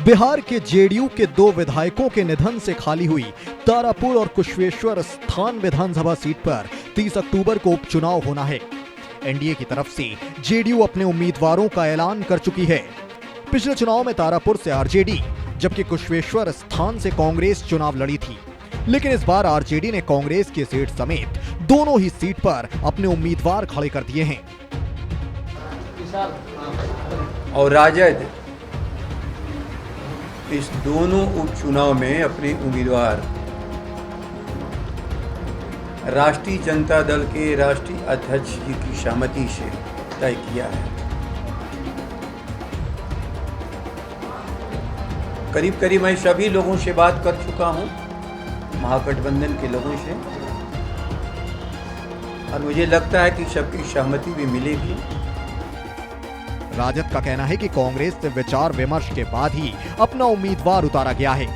बिहार के जेडीयू के 2 विधायकों के निधन से खाली हुई तारापुर और कुशवेश्वर स्थान विधानसभा सीट पर 30 अक्टूबर को उपचुनाव होना है। एनडीए की तरफ से जेडीयू अपने उम्मीदवारों का ऐलान कर चुकी है। पिछले चुनाव में तारापुर से आरजेडी जबकि कुशवेश्वर स्थान से कांग्रेस चुनाव लड़ी थी, लेकिन इस बार आरजेडी ने कांग्रेस के सीट समेत दोनों ही सीट पर अपने उम्मीदवार खड़े कर दिए हैं। और राजद इस दोनों उपचुनाव में अपने उम्मीदवार राष्ट्रीय जनता दल के राष्ट्रीय अध्यक्ष जी की सहमति से तय किया है। करीब करीब मैं सभी लोगों से बात कर चुका हूं, महागठबंधन के लोगों से, और मुझे लगता है कि सबकी सहमति भी मिलेगी। राजद का कहना है कि कांग्रेस से विचार विमर्श के बाद ही अपना उम्मीदवार उतारा गया है।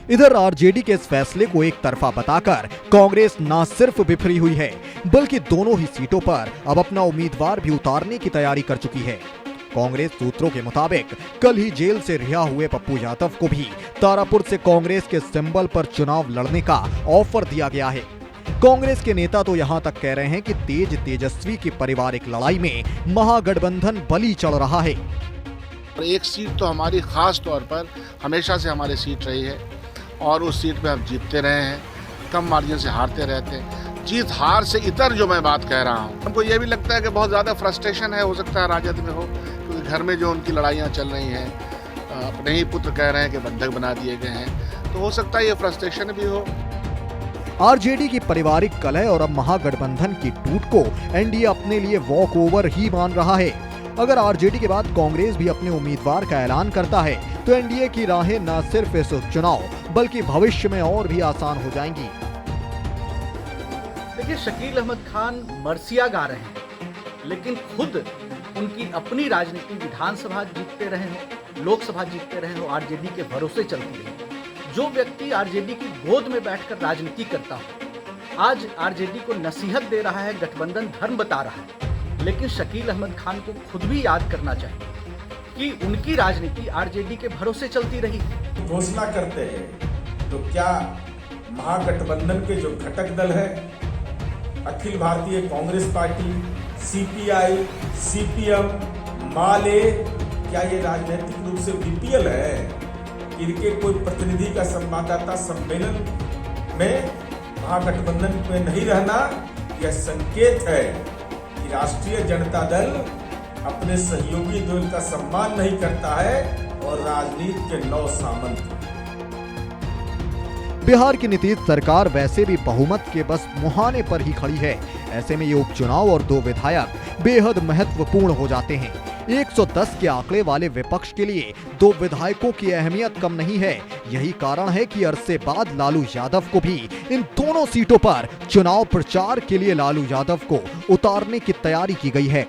इधर आरजेडी के इस फैसले को एक तरफा बताकर कांग्रेस न सिर्फ बिफरी हुई है, बल्कि दोनों ही सीटों पर अब अपना उम्मीदवार भी उतारने की तैयारी कर चुकी है। कांग्रेस सूत्रों के मुताबिक कल ही जेल से रिहा हुए पप्पू यादव को भी तारापुर से कांग्रेस के सिंबल पर चुनाव लड़ने का ऑफर दिया गया है। कांग्रेस के नेता तो यहां तक कह रहे हैं कि तेजस्वी की पारिवारिक लड़ाई में महागठबंधन बलि चढ़ रहा है। एक सीट तो हमारी खास तौर पर हमेशा से हमारी सीट रही है और उस सीट पे हम जीतते रहे हैं, कम मार्जिन से हारते रहते हैं। जीत हार से इतर जो मैं बात कह रहा हूँ, हमको ये भी लगता है कि बहुत ज़्यादा फ्रस्ट्रेशन है, हो सकता है राजद में हो, क्योंकि घर में जो उनकी लड़ाइयाँ चल रही हैं, अपने ही पुत्र कह रहे हैं कि बंधक बना दिए गए हैं, तो हो सकता है ये फ्रस्ट्रेशन भी हो। आरजेडी की पारिवारिक कलह और अब महागठबंधन की टूट को एनडीए अपने लिए वॉक ओवर ही मान रहा है। अगर आरजेडी के बाद कांग्रेस भी अपने उम्मीदवार का ऐलान करता है तो एनडीए की राहें न सिर्फ इस उपचुनाव बल्कि भविष्य में और भी आसान हो जाएंगी। देखिए, शकील अहमद खान मरसिया गा रहे हैं, लेकिन खुद उनकी अपनी राजनीति विधानसभा जीतते रहे हो, लोकसभा जीतते रहे हो, आरजेडी के भरोसे चलती है। जो व्यक्ति आरजेडी की गोद में बैठकर राजनीति करता हो, आज आरजेडी को नसीहत दे रहा है, गठबंधन धर्म बता रहा है, लेकिन शकील अहमद खान को खुद भी याद करना चाहिए कि उनकी राजनीति आरजेडी के भरोसे चलती रही। घोषणा करते हैं तो क्या महागठबंधन के जो घटक दल है, Akhil Bharatiya Congress party, CPI, CPM, माले, क्या ये राजनीतिक रूप से बीपीएल है? इनके कोई प्रतिनिधि का संवाददाता सम्मेलन में महागठबंधन में नहीं रहना यह संकेत है कि राष्ट्रीय जनता दल अपने सहयोगी दल का सम्मान नहीं करता है और राजनीति के नौ सामंत। बिहार की नीतीश सरकार वैसे भी बहुमत के बस मुहाने पर ही खड़ी है। ऐसे में ये उपचुनाव और 2 विधायक बेहद महत्वपूर्ण हो जाते हैं। 110 के आंकड़े वाले विपक्ष के लिए 2 विधायकों की अहमियत कम नहीं है। यही कारण है कि अरसे बाद लालू यादव को भी इन दोनों सीटों पर चुनाव प्रचार के लिए लालू यादव को उतारने की तैयारी की गई है।